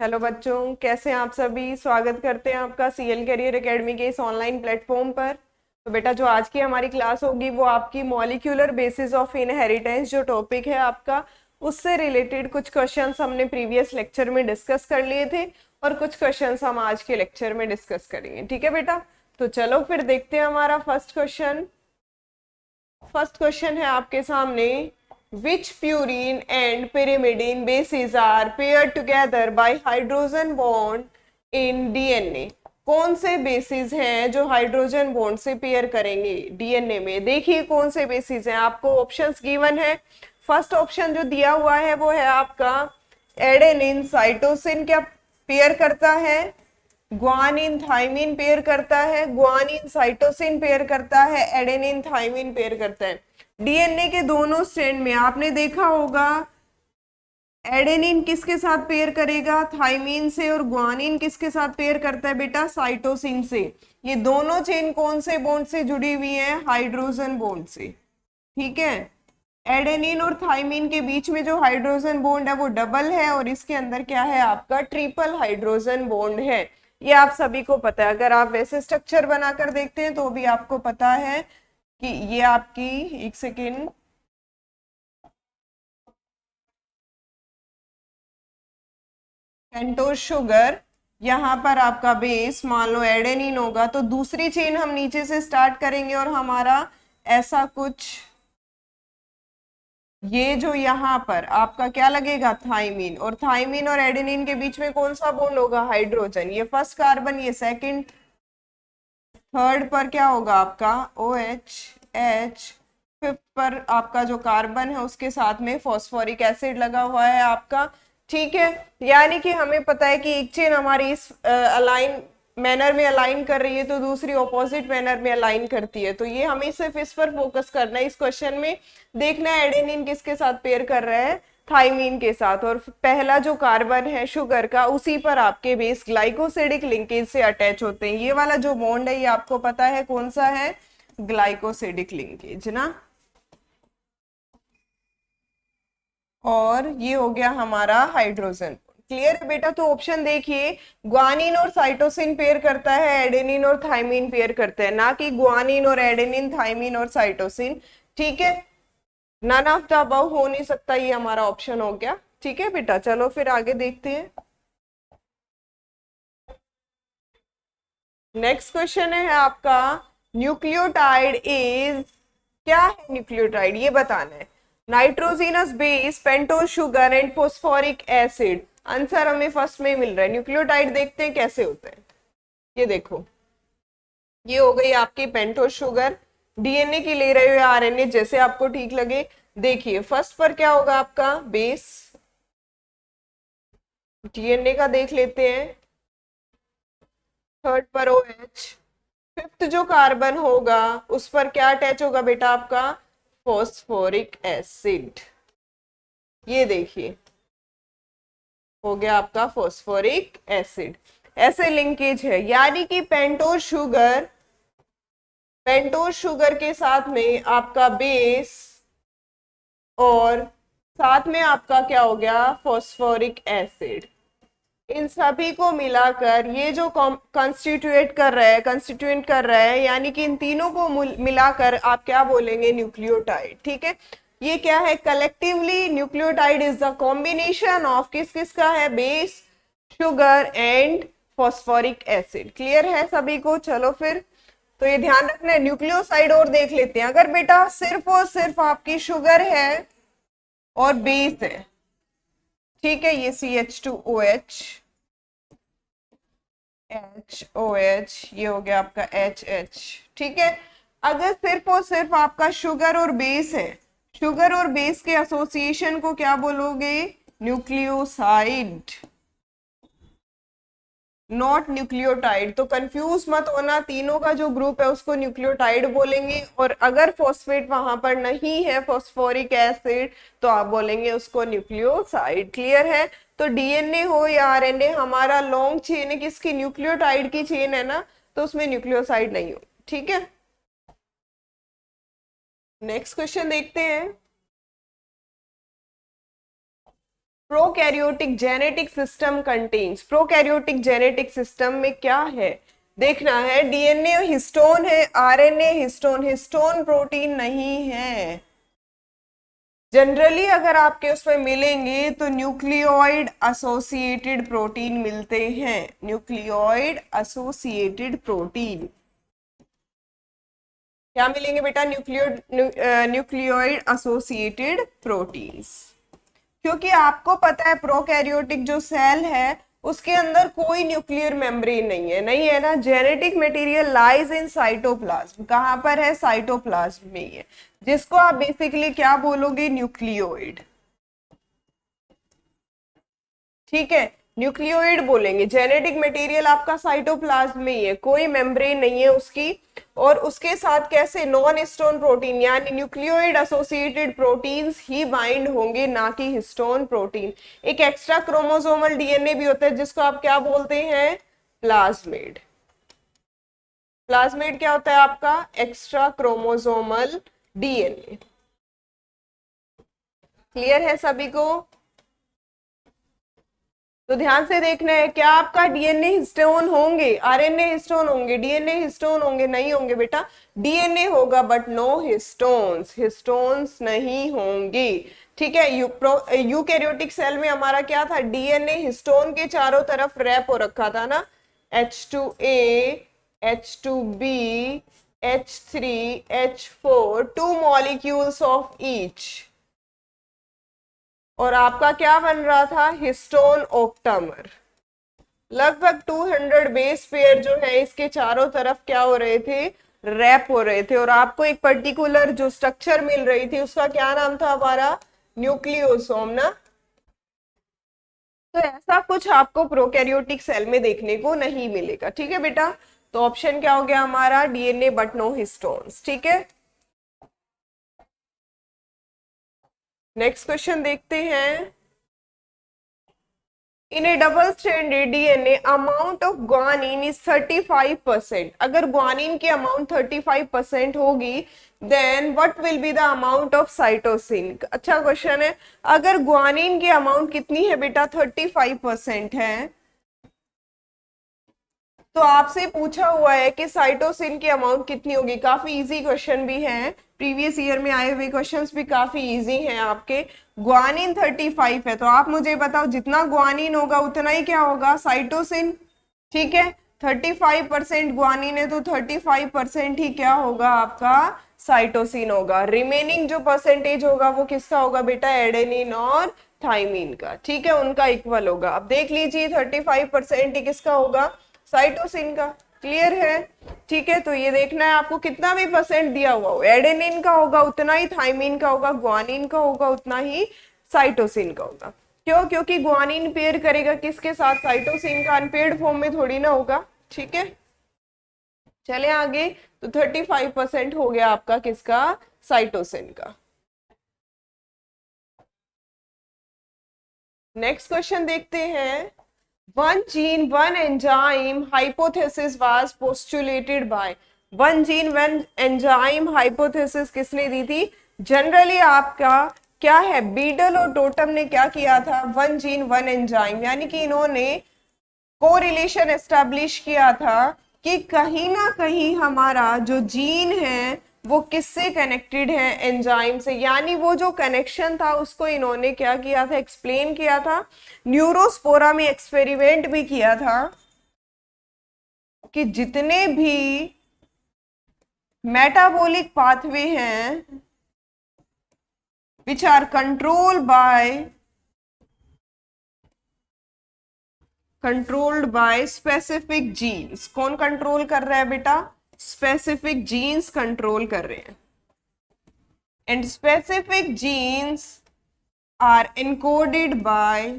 Hello बच्चों, कैसे हैं आप सभी। स्वागत करते हैं आपका सीएल करियर एकेडमी के इस ऑनलाइन प्लेटफॉर्म पर। तो बेटा, जो आज की हमारी क्लास होगी वो आपकी मॉलिक्यूलर बेसिस ऑफ इनहेरिटेंस जो टॉपिक है आपका, उससे रिलेटेड कुछ क्वेश्चंस हमने प्रीवियस लेक्चर में डिस्कस कर लिए थे और कुछ क्वेश्चंस हम आज के लेक्चर में डिस्कस करेंगे। ठीक है बेटा, तो चलो फिर देखते हैं हमारा फर्स्ट क्वेश्चन। फर्स्ट क्वेश्चन है आपके सामने, which purine and pyrimidine bases are paired together by hydrogen bond in DNA। कौन से बेसिस हैं जो हाइड्रोजन बॉन्ड से पेयर करेंगे डीएनए में। देखिए कौन से बेसिस हैं, आपको ऑप्शंस गिवन है। फर्स्ट ऑप्शन जो दिया हुआ है वो है आपका एडेनिन साइटोसिन क्या पेयर करता है, ग्वानिन थाइमिन पेयर करता है, ग्वानिन साइटोसिन पेयर करता है, एडेनिन थाइमिन पेयर करता है। डीएनए के दोनों स्ट्रैंड में आपने देखा होगा एडेनिन किसके साथ पेयर करेगा, थाइमिन से, और ग्वानिन किसके साथ पेयर करता है बेटा, साइटोसिन से। ये दोनों चेन कौन से बॉन्ड से जुड़ी हुई है, हाइड्रोजन बॉन्ड से। ठीक है, एडेनिन और थाइमिन के बीच में जो हाइड्रोजन बॉन्ड है वो डबल है और इसके अंदर क्या है आपका, ट्रिपल हाइड्रोजन बॉन्ड है। ये आप सभी को पता है, अगर आप वैसे स्ट्रक्चर बनाकर देखते हैं तो भी आपको पता है कि ये आपकी, एक सेकेंड, पेंटोज शुगर, यहाँ पर आपका बेस मान लो एडेनिन होगा, तो दूसरी चेन हम नीचे से स्टार्ट करेंगे और हमारा ऐसा कुछ, ये जो यहाँ पर आपका क्या लगेगा, थाइमिन, और थाइमिन और एडेनिन के बीच में कौन सा बॉन्ड होगा, हाइड्रोजन। ये फर्स्ट कार्बन, ये सेकंड, थर्ड पर क्या होगा आपका ओ एच एच, फिफ्थ पर आपका जो कार्बन है उसके साथ में फॉस्फोरिक एसिड लगा हुआ है आपका। ठीक है, यानी कि हमें पता है कि एक चेन हमारी इस अलाइन मैनर में अलाइन कर रही है तो दूसरी ऑपोजिट मैनर में अलाइन करती है। तो ये हमें सिर्फ इस पर फोकस करना है इस क्वेश्चन में। देखना है एडेनिन किसके साथ पेयर कर रहा है, थाइमीन के साथ, और पहला जो कार्बन है शुगर का उसी पर आपके बेस ग्लाइकोसिडिक लिंकेज से अटैच होते हैं। ये वाला जो बॉन्ड है ये आपको पता है कौन सा है, ग्लाइकोसिडिक लिंकेज ना। और ये हो गया हमारा हाइड्रोजन। क्लियर है बेटा, तो ऑप्शन देखिए, ग्वानिन और साइटोसिन पेयर करता है, एडेनिन और थाइमिन पेयर करते हैं, ना कि ग्वानिन और एडेनिन, थाइमिन और साइटोसिन। ठीक है, नन ऑफ द अबव हो नहीं सकता, ये हमारा ऑप्शन हो गया। ठीक है बेटा, चलो फिर आगे देखते हैं। नेक्स्ट क्वेश्चन है आपका, न्यूक्लियोटाइड इज, क्या है न्यूक्लियोटाइड ये बताना है। Nitrogenous base, pentose sugar and phosphoric acid. Answer हमें फर्स्ट में मिल रहा है। न्यूक्लियोटाइड देखते हैं कैसे होते हैं। ये देखो, ये हो गई आपकी पेंटोज शुगर, डीएनए की ले रहे हो या आरएनए, जैसे आपको ठीक लगे। देखिए फर्स्ट पर क्या होगा आपका बेस, डीएनए का देख लेते हैं, थर्ड पर ओ एच, फिफ्थ जो कार्बन होगा उस पर क्या अटैच होगा बेटा आपका, फॉस्फोरिक एसिड। ये देखिए हो गया आपका फॉस्फोरिक एसिड। ऐसे लिंकेज है, यानी कि पेंटोज शुगर के साथ में आपका बेस और साथ में आपका क्या हो गया, फॉस्फोरिक एसिड। इन सभी को मिलाकर ये जो कंस्टिट्यूएंट कर रहा है, यानी कि इन तीनों को मिलाकर आप क्या बोलेंगे, न्यूक्लियोटाइड। ठीक है, ये क्या है, collectively nucleotide is the combination of किस किस का है, base, sugar and phosphoric acid. Clear है सभी को। चलो फिर, तो ये ध्यान रखना है। न्यूक्लियोसाइड और देख लेते हैं। अगर बेटा सिर्फ और सिर्फ आपकी शुगर है और बेस है, ठीक है, ये CH2OH, HOH, ये हो गया आपका HH। ठीक है, अगर सिर्फ और सिर्फ आपका शुगर और बेस है, शुगर और बेस के एसोसिएशन को क्या बोलोगे, न्यूक्लियोसाइड, नॉट न्यूक्लियोटाइड। तो कंफ्यूज मत होना, तीनों का जो ग्रुप है उसको न्यूक्लियोटाइड बोलेंगे, और अगर फॉस्फेट वहां पर नहीं है, फॉस्फोरिक एसिड, तो आप बोलेंगे उसको न्यूक्लियोसाइड। क्लियर है। तो डीएनए हो या आरएनए, हमारा लॉन्ग चेन है किसकी, न्यूक्लियोटाइड की चेन है ना, तो उसमें न्यूक्लियोसाइड नहीं हो। ठीक है, नेक्स्ट क्वेश्चन देखते हैं। Prokaryotic genetic system contains, prokaryotic genetic system में क्या है देखना है। डीएनए हिस्टोन है, आरएनए हिस्टोन, हिस्टोन प्रोटीन नहीं है। जनरली अगर आपके उसमें मिलेंगे तो न्यूक्लियोइड एसोसिएटेड प्रोटीन मिलते हैं, न्यूक्लियोइड एसोसिएटेड प्रोटीन। क्या मिलेंगे बेटा? Nucleoid associated proteins. क्योंकि आपको पता है प्रोकैरियोटिक जो सेल है उसके अंदर कोई न्यूक्लियर मेम्ब्रेन नहीं है ना। Genetic material lies in cytoplasm, कहां पर है? साइटोप्लाज्म में ही है, जिसको आप बेसिकली क्या बोलोगे? न्यूक्लियोइड। ठीक है, न्यूक्लियोइड बोलेंगे। जेनेटिक मटेरियल आपका साइटोप्लाज्म में ही है, कोई मेम्ब्रेन नहीं है उसकी। और उसके साथ कैसे? नॉन हिस्टोन प्रोटीन यानी न्यूक्लियोइड एसोसिएटेड प्रोटीन्स ही बाइंड होंगे, ना कि हिस्टोन प्रोटीन। एक एक्स्ट्रा क्रोमोसोमल डीएनए भी होता है जिसको आप क्या बोलते हैं? प्लाज्मिड। प्लाज्मिड क्या होता है आपका? Extra chromosomal DNA. क्लियर है सभी को? तो ध्यान से देखना है, क्या आपका डीएनए हिस्टोन होंगे, आरएनए हिस्टोन होंगे, डीएनए हिस्टोन होंगे? नहीं होंगे बेटा, डीएनए होगा बट नो हिस्टोन्स, हिस्टोन्स नहीं होंगे। ठीक है, यूकैरियोटिक सेल में हमारा क्या था? डीएनए हिस्टोन के चारों तरफ रैप हो रखा था ना, H2A, H2B, H3, H4, 2 molecules of each. और आपका क्या बन रहा था? हिस्टोन ओक्टामर। लगभग 200 बेस पेयर जो है इसके चारों तरफ क्या हो रहे थे? रैप हो रहे थे। और आपको एक पर्टिकुलर जो स्ट्रक्चर मिल रही थी उसका क्या नाम था हमारा? न्यूक्लियोसोम ना। तो ऐसा कुछ आपको प्रोकैरियोटिक सेल में देखने को नहीं मिलेगा। ठीक है बेटा, तो ऑप्शन क्या हो गया हमारा? DNA but no histones. ठीक है, नेक्स्ट क्वेश्चन देखते हैं। In a double stranded DNA amount of guanine is 35%। अगर ग्वानिन की अमाउंट 35% होगी then what will be the amount of cytosine. अच्छा क्वेश्चन है। अगर ग्वानिन की अमाउंट कितनी है बेटा? 35% है, तो आपसे पूछा हुआ है कि साइटोसिन की अमाउंट कितनी होगी। काफी इजी क्वेश्चन भी है, प्रीवियस ईयर में आए हुए क्वेश्चंस भी काफी इजी हैं आपके। ग्वानिन 35 है, तो आप मुझे बताओ जितना ग्वानिन होगा उतना ही क्या होगा? साइटोसिन। ठीक है, 35% ग्वानिन है तो 35% ही क्या होगा आपका? साइटोसिन होगा। रिमेनिंग जो परसेंटेज होगा वो किसका होगा बेटा? एडेनिन और थाइमिन का। ठीक है, उनका इक्वल होगा। अब देख लीजिए 35% ही किसका होगा? साइटोसिन का। क्लियर है? ठीक है, तो ये देखना है आपको कितना भी परसेंट दिया हुआ हो, एडेनिन का होगा उतना ही थाइमिन का होगा, ग्वानिन का होगा उतना ही साइटोसिन का होगा। क्यों? क्योंकि ग्वानिन पेयर करेगा किसके साथ? साइटोसिन का। अनपेयर्ड फॉर्म में थोड़ी ना होगा। ठीक है, चले आगे। तो 35% हो गया आपका किसका? साइटोसिन का। नेक्स्ट क्वेश्चन देखते हैं। One gene, one enzyme hypothesis was postulated by। One gene, one enzyme hypothesis किसने दी थी? जनरली आपका क्या है? बीडल और टोटम ने क्या किया था? वन जीन वन एंजाइम, यानी कि इन्होंने कोरिलेशन एस्टैब्लिश किया था कि कहीं ना कहीं हमारा जो जीन है वो किससे कनेक्टेड है? एंजाइम से। यानी वो जो कनेक्शन था उसको इन्होंने क्या किया था? एक्सप्लेन किया था। न्यूरोस्पोरा में एक्सपेरिमेंट भी किया था कि जितने भी मेटाबॉलिक पाथवे हैं which are controlled by specific genes. कौन कंट्रोल कर रहा है बेटा? स्पेसिफिक जीन्स कंट्रोल कर रहे हैं। And specific genes are encoded by,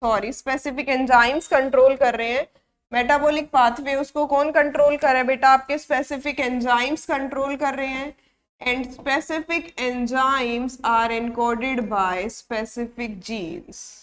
sorry, specific enzymes control कर रहे हैं। मेटाबॉलिक पाथवे उसको कौन कंट्रोल कर रहा है बेटा? आपके स्पेसिफिक एंजाइम्स कंट्रोल कर रहे हैं। And specific enzymes are encoded by specific genes.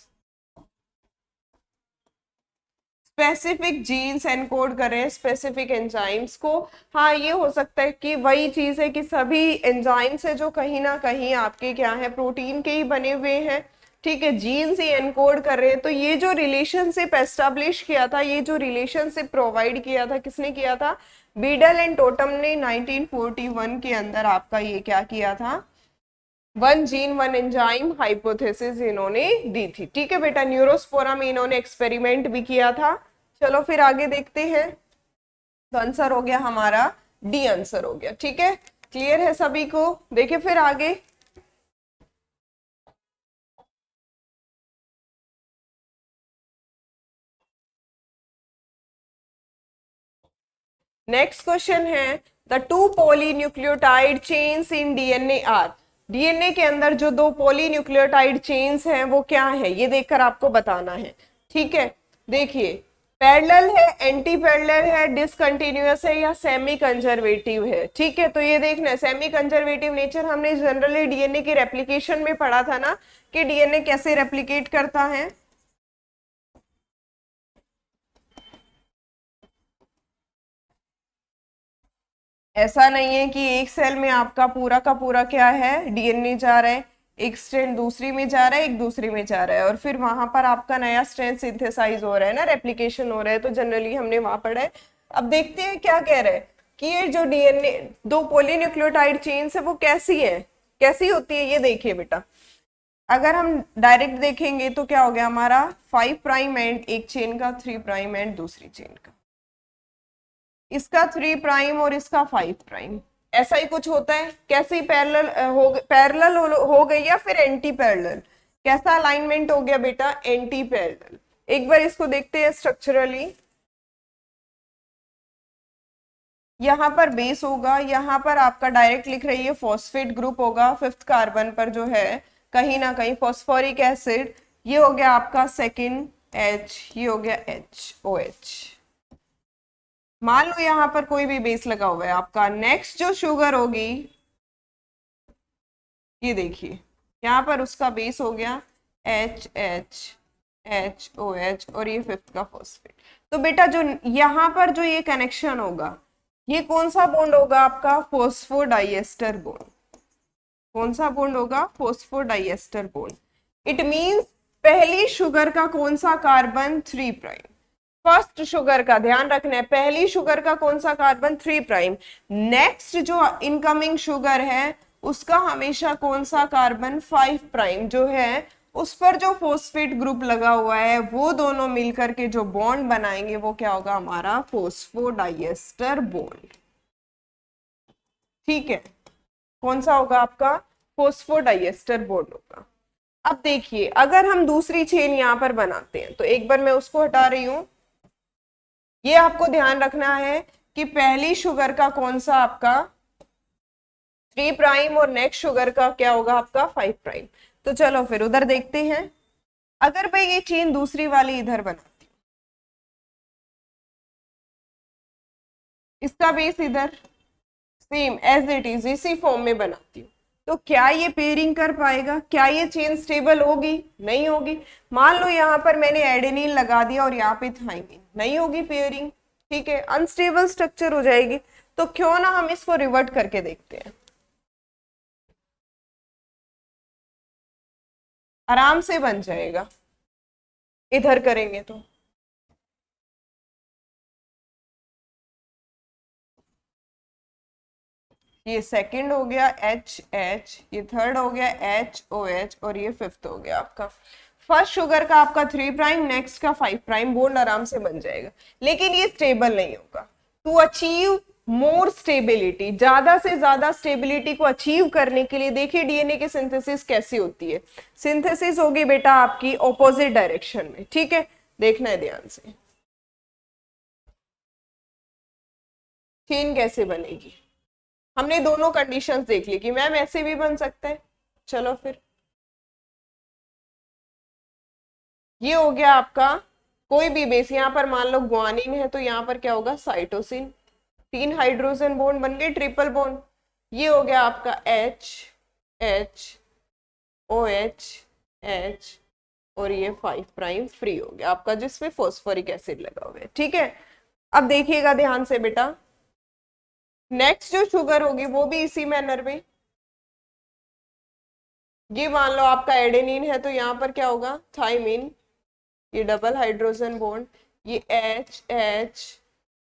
स्पेसिफिक जीन्स एनकोड कर रहे हैं स्पेसिफिक एंजाइम्स को। हाँ, ये हो सकता है कि वही चीज है कि सभी एंजाइम्स है जो कहीं ना कहीं आपके क्या है? प्रोटीन के ही बने हुए हैं। ठीक है, जीन्स ही एनकोड कर रहे हैं। तो ये जो रिलेशनशिप एस्टेब्लिश किया था, ये जो रिलेशनशिप प्रोवाइड किया था, किसने किया था? बीडल एंड टोटम ने 1941 के अंदर आपका ये क्या किया था? One gene one enzyme hypothesis इन्होंने दी थी। ठीक है बेटा, न्यूरोस्पोरा में इन्होंने एक्सपेरिमेंट भी किया था। चलो फिर आगे देखते हैं। तो आंसर हो गया हमारा डी, आंसर हो गया। ठीक है, क्लियर है सभी को? देखिए फिर आगे, नेक्स्ट क्वेश्चन है the two polynucleotide chains in DNA are. DNA के अंदर जो दो पॉलीन्यूक्लियोटाइड चेन्स हैं वो क्या है, ये देखकर आपको बताना है। ठीक है, देखिए पैरेलल है, एंटी पैरेलल है, डिसकंटिन्यूअस है या सेमी कंजर्वेटिव है। ठीक है, तो ये देखना है, सेमी कंजर्वेटिव नेचर हमने जनरली डीएनए की रेप्लिकेशन में पढ़ा था ना, कि डीएनए कैसे रेप्लिकेट करता है। ऐसा नहीं है कि एक सेल में आपका पूरा का पूरा क्या है, डीएनए जा रहा है, एक स्ट्रैंड दूसरी में जा रहा है, एक दूसरी में जा रहा है, और फिर वहां पर आपका नया स्ट्रैंड सिंथेसाइज हो रहा है ना, रेप्लिकेशन हो रहा है। तो जनरली हमने वहां पढ़ा है। अब देखते हैं क्या कह रहे हैं कि ये जो डीएनए दो पॉलीन्यूक्लियोटाइड चेन्स है वो कैसी है, कैसी होती है, ये देखिए बेटा। अगर हम डायरेक्ट देखेंगे तो क्या हो गया हमारा 5 प्राइम एंड एक चेन का, 3 प्राइम एंड दूसरी चेन का, इसका 3 प्राइम और इसका 5 प्राइम, ऐसा ही कुछ होता है। कैसी पैरेलल हो गई या फिर एंटी पैरेलल? कैसा अलाइनमेंट हो गया बेटा? Anti parallel. एक बार इसको देखते हैं स्ट्रक्चरली। यहाँ पर बेस होगा, यहाँ पर आपका डायरेक्ट लिख रही है फॉस्फेट ग्रुप होगा, 5th कार्बन पर जो है कहीं ना कहीं फॉस्फोरिक एसिड, ये हो गया आपका सेकेंड H, ये हो गया HOH। मान लो यहाँ पर कोई भी बेस लगा हुआ है आपका। नेक्स्ट जो शुगर होगी, ये देखिए यहाँ पर उसका बेस हो गया HHHOH और ये 5th का फॉस्फेट। तो बेटा जो यहाँ पर जो ये कनेक्शन होगा, ये कौन सा बॉन्ड होगा आपका? Phosphodiester bond. कौन सा बॉन्ड होगा? Phosphodiester bond. इट मींस पहली शुगर का कौन सा कार्बन? 3 प्राइम। फर्स्ट शुगर का ध्यान रखना है, पहली शुगर का कौन सा कार्बन? 3 प्राइम। नेक्स्ट जो इनकमिंग शुगर है उसका हमेशा कौन सा कार्बन? 5 प्राइम जो है, उस पर जो फोस्फेट ग्रुप लगा हुआ है वो दोनों मिलकर के जो बॉन्ड बनाएंगे वो क्या होगा हमारा? Phosphodiester bond. ठीक है, कौन सा होगा आपका? फोस्फोडाइएस्टर बॉन्ड होगा। अब देखिए अगर हम दूसरी चेन यहां पर बनाते हैं, तो एक बार मैं उसको हटा रही हूं। ये आपको ध्यान रखना है कि पहली शुगर का कौन सा आपका 3 प्राइम और नेक्स्ट शुगर का क्या होगा आपका 5 प्राइम। तो चलो फिर उधर देखते हैं। अगर मैं ये चेन दूसरी वाली इधर बनाती हूँ, इसका बेस इधर सेम एज इट इज इसी फॉर्म में बनाती हूँ, तो क्या ये पेयरिंग कर पाएगा? क्या ये चेन स्टेबल होगी? नहीं होगी। मान लो यहाँ पर मैंने एडेनिन लगा दिया और यहाँ पे थाइमिन, नहीं होगी पेयरिंग। ठीक है, अनस्टेबल स्ट्रक्चर हो जाएगी। तो क्यों ना हम इसको रिवर्ट करके देखते हैं, आराम से बन जाएगा इधर करेंगे तो। ये सेकंड हो गया HH, ये थर्ड हो गया HOH और ये 5th हो गया आपका। फर्स्ट शुगर का आपका 3 प्राइम, नेक्स्ट का 5 प्राइम बॉन्ड आराम से बन जाएगा, लेकिन ये स्टेबल नहीं होगा। टू अचीव मोर स्टेबिलिटी, ज्यादा से ज्यादा स्टेबिलिटी को अचीव करने के लिए देखिए डीएनए की सिंथेसिस कैसी होती है। सिंथेसिस होगी बेटा आपकी ऑपोजिट डायरेक्शन में। ठीक है, देखना है ध्यान से चेन कैसे बनेगी। हमने दोनों कंडीशंस देख ली कि मैम ऐसे भी बन सकता है। चलो फिर ये हो गया आपका कोई भी बेस, यहाँ पर मान लो ग्वानिन है तो यहाँ पर क्या होगा? साइटोसिन। 3 हाइड्रोजन बॉन्ड बन गए ट्रिपल बॉन्ड। ये हो गया आपका H H OH H और ये 5 प्राइम फ्री हो गया आपका, जिसमें फॉस्फोरिक एसिड लगा हुआ है। ठीक है, अब देखिएगा ध्यान से बेटा, नेक्स्ट जो शुगर होगी वो भी इसी मैनर में ये मान लो आपका एडेनिन है तो यहाँ पर क्या होगा, थाइमिन, ये डबल हाइड्रोजन बॉन्ड, ये H H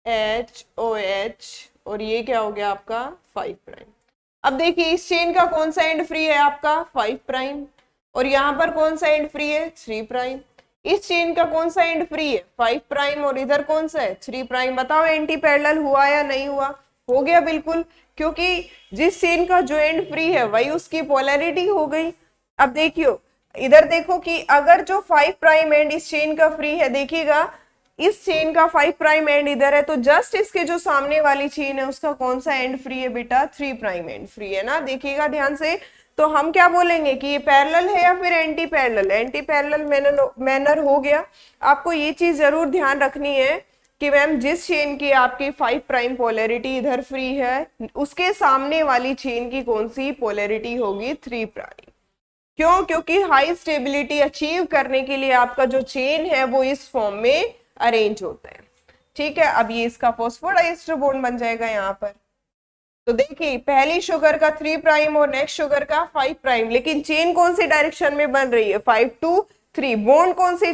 H O H, और ये क्या हो गया आपका 5'। अब देखिए इस चेन का कौन सा एंड फ्री है आपका 5', और यहाँ पर कौन सा एंड फ्री है 3'। इस चेन का कौन सा एंड फ्री है 5', और इधर कौन सा है 3'। बताओ एंटी पैरेलल हुआ या नहीं हुआ? हो गया बिल्कुल, क्योंकि जिस चेन का जो एंड फ्री है वही उसकी पोलैरिटी हो गई। अब देखियो इधर देखो कि अगर जो 5' एंड इस चेन का फ्री है, देखिएगा इस चेन का 5' एंड इधर है, तो जस्ट इसके जो सामने वाली चेन है उसका कौन सा एंड फ्री है बेटा 3' एंड फ्री है ना, देखिएगा ध्यान से। तो हम क्या बोलेंगे कि ये पैरेलल है या फिर anti parallel? Anti parallel manner हो गया। आपको ये चीज जरूर ध्यान रखनी है कि मैम जिस चेन की आपकी 5' पोलैरिटी इधर फ्री है, उसके सामने वाली चेन की कौन सी पोलैरिटी होगी 3'। क्यों? क्योंकि हाई स्टेबिलिटी अचीव करने के लिए आपका जो चेन है वो इस फॉर्म में अरेंज होता है। ठीक है, अब ये इसका फॉस्फोडाइस्टर बॉन्ड बन जाएगा यहाँ पर। तो देखिए पहली शुगर का 3' और नेक्स्ट शुगर का 5', लेकिन चेन कौन सी डायरेक्शन में बन रही है 5 to 3। बॉन्ड कौन सी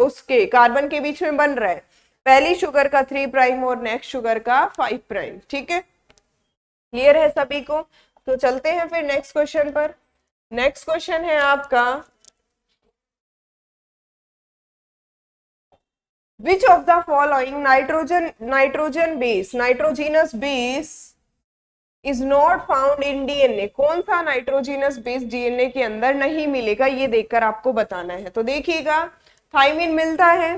उसके कार्बन के बीच में बन रहा है? पहली शुगर का 3' और नेक्स्ट शुगर का 5'। ठीक है, क्लियर है सभी को? तो चलते हैं फिर नेक्स्ट क्वेश्चन पर। नेक्स्ट क्वेश्चन है आपका, which of the following nitrogenous base is not found in DNA? कौन सा नाइट्रोजिनस बेस डीएनए के अंदर नहीं मिलेगा, ये देखकर आपको बताना है। तो देखिएगा थाइमिन मिलता है,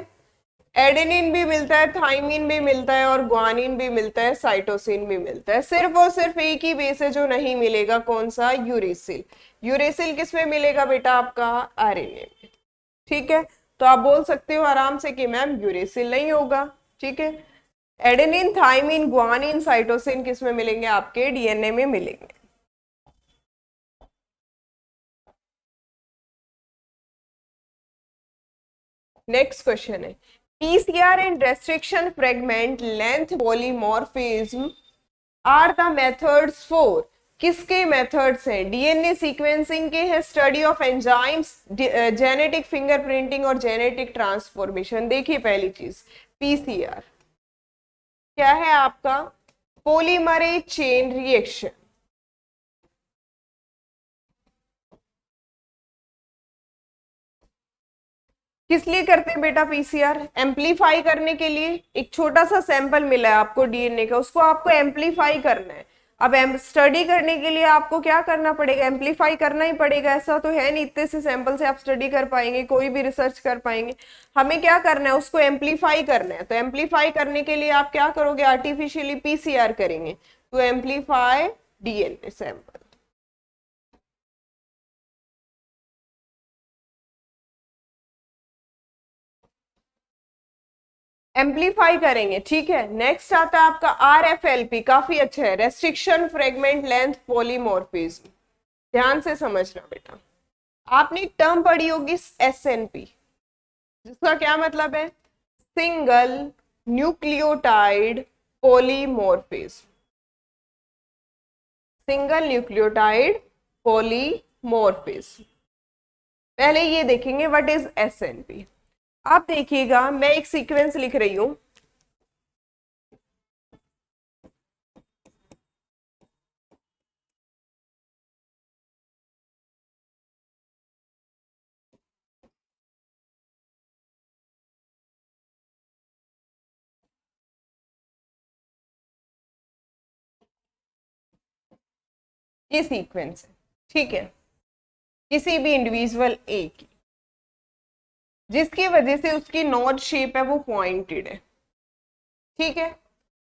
एडेनिन भी मिलता है, थाइमिन भी मिलता है, और ग्वानिन भी मिलता है, साइटोसिन भी मिलता है। सिर्फ और सिर्फ एक ही बेस है जो नहीं मिलेगा, कौन सा? यूरेसिल। यूरेसिल किस में मिलेगा बेटा आपका? आरएनए में। ठीक है, तो आप बोल सकते हो आराम से कि मैम यूरेसिल नहीं होगा। ठीक है, एडेनिन, थाइमिन, ग्वानिन, साइटोसिन किस में मिलेंगे? आपके डीएनए में मिलेंगे। नेक्स्ट क्वेश्चन है, PCR and restriction fragment length polymorphism are the methods for, किसके मेथड्स हैं? डीएनए सीक्वेंसिंग के हैं, study of enzymes, genetic fingerprinting और जेनेटिक ट्रांसफॉर्मेशन। देखिए पहली चीज पीसीआर क्या है आपका? Polymerase chain reaction. किस लिए करते हैं बेटा पीसीआर? एम्पलीफाई करने के लिए। एक छोटा सा सैंपल मिला है आपको डीएनए का, उसको आपको एम्पलीफाई करना है। अब स्टडी करने के लिए आपको क्या करना पड़ेगा? एम्पलीफाई करना ही पड़ेगा। ऐसा तो है नहीं इतने से सैंपल से आप स्टडी कर पाएंगे, कोई भी रिसर्च कर पाएंगे। हमें क्या करना है? उसको एम्पलीफाई करना है। तो एम्पलीफाई करने के लिए आप क्या करोगे? आर्टिफिशियली पीसीआर करेंगे to amplify DNA sample. Amplify करेंगे। ठीक है, नेक्स्ट आता है आपका RFLP, काफी अच्छा है, रेस्ट्रिक्शन फ्रेगमेंट लेंथ पॉलीमॉर्फिज्म। ध्यान से समझना बेटा, आपने एक टर्म पढ़ी होगी SNP, जिसका क्या मतलब है? Single nucleotide polymorphism. Single nucleotide polymorphism. पहले ये देखेंगे व्हाट इज SNP। आप देखिएगा मैं एक सीक्वेंस लिख रही हूं, ये सीक्वेंस है। ठीक है, किसी भी इंडिविजुअल ए की, जिसकी वजह से उसकी नोड शेप है वो पॉइंटेड है। ठीक है,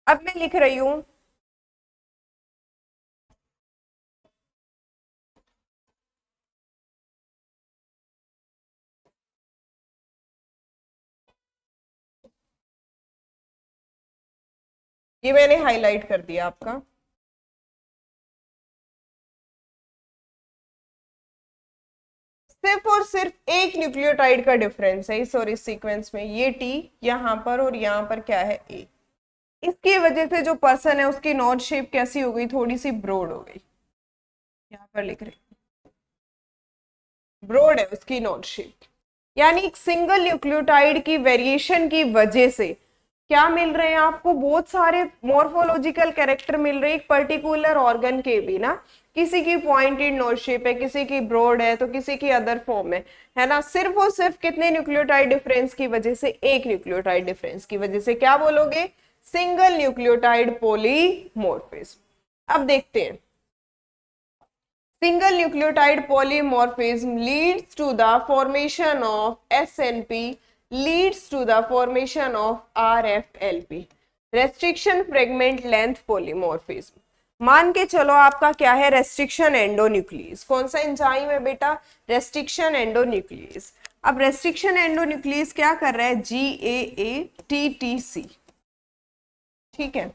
अब मैं लिख रही हूं ये मैंने हाईलाइट कर दिया आपका। सिर्फ और सिर्फ एक न्यूक्लियोटाइड का डिफरेंस है इस और इस सीक्वेंस में, ये टी यहां पर और यहां पर क्या है ए। इसकी वजह से जो पर्सन है उसकी नोड शेप कैसी हो गई? थोड़ी सी ब्रॉड हो गई। यहां पर लिख रही ब्रॉड है उसकी नॉट शेप। यानी एक सिंगल न्यूक्लियोटाइड की वेरिएशन की वजह से क्या मिल रहे हैं आपको, बहुत सारे मॉर्फोलॉजिकल कैरेक्टर मिल रहे हैं एक पर्टिकुलर ऑर्गन के भी ना। किसी की पॉइंटेड नोज शेप है, किसी की ब्रॉड है, तो किसी की अदर फॉर्म है ना। सिर्फ और सिर्फ कितने न्यूक्लियोटाइड डिफरेंस की वजह से, एक न्यूक्लियोटाइड डिफरेंस की वजह से क्या बोलोगे, सिंगल न्यूक्लियोटाइड पॉलीमॉर्फिज्म। अब देखते हैं, single nucleotide polymorphism leads to the formation of SNP, leads to the formation of RFLP, restriction fragment length polymorphism। मान के चलो आपका क्या है, रेस्ट्रिक्शन एंडोन्यूक्लियस। कौन सा एंजाइम है बेटा, रेस्ट्रिक्शन एंडोन्यूक्लियस। अब रेस्ट्रिक्शन एंडोन्यूक्लियस क्या कर रहा है, GAATTC। ठीक है,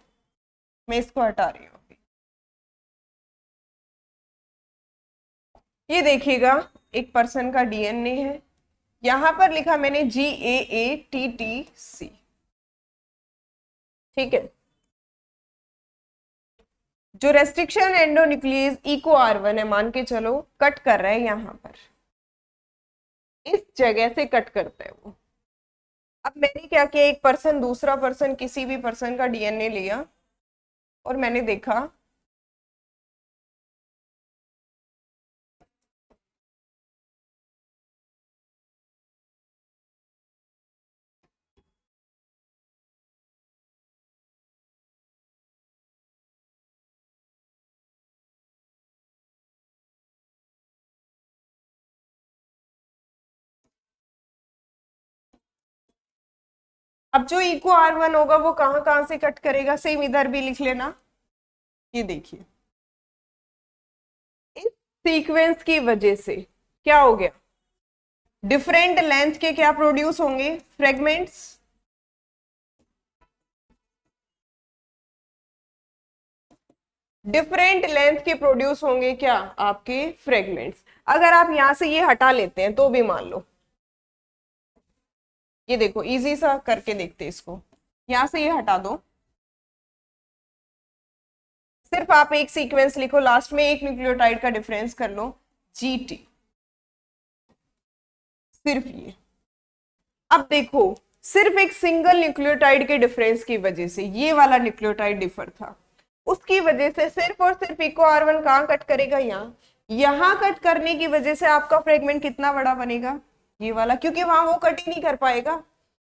मैं इसको हटा रही हूँ। ये देखिएगा एक पर्सन का डीएनए है, यहां पर लिखा मैंने GAATTC। ठीक है, जो रेस्ट्रिक्शन एंडोन्यूक्लियस इको R1 है, मान के चलो कट कर रहा है, यहां पर इस जगह से कट करता है वो। अब मैंने क्या किया, एक पर्सन दूसरा पर्सन किसी भी पर्सन का डीएनए लिया और मैंने देखा अब जो इको R1 होगा वो कहां कहां से कट करेगा, सेम इधर भी लिख लेना। ये देखिए इस सीक्वेंस की वजह से क्या हो गया, डिफरेंट लेंथ के क्या प्रोड्यूस होंगे, फ्रेगमेंट्स। डिफरेंट लेंथ के प्रोड्यूस होंगे क्या, आपके फ्रेगमेंट्स। अगर आप यहां से ये हटा लेते हैं तो भी मान लो, ये देखो इजी सा करके देखते हैं इसको, यहां से ये हटा दो, सिर्फ आप एक सीक्वेंस लिखो, लास्ट में एक न्यूक्लियोटाइड का डिफरेंस कर लो, GT, सिर्फ ये। अब देखो सिर्फ एक सिंगल न्यूक्लियोटाइड के डिफरेंस की वजह से ये वाला न्यूक्लियोटाइड डिफर था, उसकी वजह से सिर्फ और सिर्फ इको R1 कहां कट करेगा, यहां कट करने की वजह से आपका फ्रेगमेंट कितना बड़ा बनेगा, ये वाला, क्योंकि वहां वो कट ही नहीं कर पाएगा,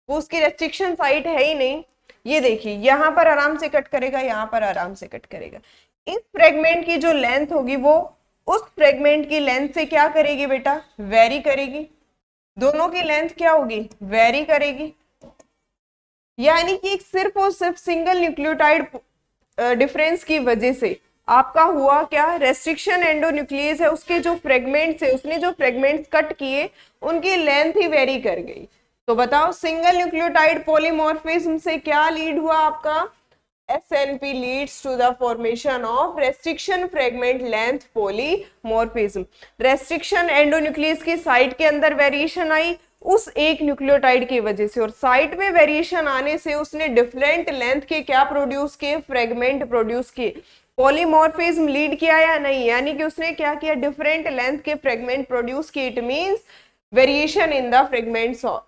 वो उसकी रेस्ट्रिक्शन साइट है ही नहीं। ये देखिए यहां पर आराम से कट करेगा, यहां पर आराम से कट करेगा। इस फ्रेगमेंट की जो लेंथ होगी वो उस फ्रेगमेंट की लेंथ से क्या करेगी बेटा, वेरी करेगी। दोनों की लेंथ क्या होगी, वेरी करेगी। यानी कि सिर्फ और सिर्फ सिंगल न्यूक्लियोटाइड डिफरेंस की वजह से आपका हुआ क्या, रेस्ट्रिक्शन एंडोन्यूक्लियस है, उसके जो फ्रेगमेंट्स है, उसने जो फ्रेगमेंट्स कट किए उनकी लेंथ ही वेरी कर गई। तो बताओ सिंगल न्यूक्लियोटाइड पॉलीमॉर्फिज्म से क्या लीड हुआ आपका, SNP leads to the formation of restriction fragment length polymorphism. Restriction endonuclease की साइट के अंदर वेरिएशन आई उस एक न्यूक्लियोटाइड की वजह से, और साइट में वेरिएशन आने से उसने डिफरेंट लेंथ के क्या प्रोड्यूस किए, फ्रेगमेंट प्रोड्यूस किए। पॉलीमॉर्फिज्म लीड किया या नहीं, यानी कि उसने क्या किया, डिफरेंट लेंथ के फ्रेगमेंट प्रोड्यूस किए। It means variation in the fragments of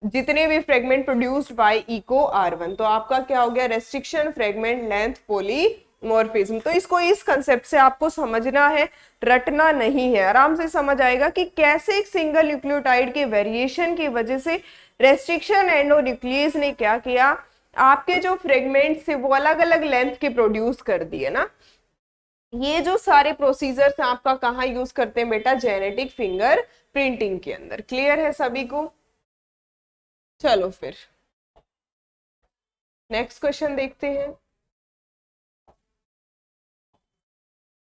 जितने भी fragment produced by eco R1। तो आपका क्या हो गया, रेस्ट्रिक्शन फ्रेगमेंट लेंथ पॉलीमॉर्फिज्म। तो इसको इस कंसेप्ट से आपको समझना है, रटना नहीं है, आराम से समझ आएगा कि कैसे एक सिंगल न्यूक्लियोटाइड के वेरिएशन की वजह से रेस्ट्रिक्शन एंडोन्यूक्लियस ने क्या किया, आपके जो फ्रेगमेंट्स थे वो अलग अलग लेंथ के प्रोड्यूस कर दिए ना। ये जो सारे प्रोसीजर्स आपका कहाँ यूज करते हैं बेटा, जेनेटिक फिंगर प्रिंटिंग के अंदर। क्लियर है सभी को, चलो फिर नेक्स्ट क्वेश्चन देखते हैं।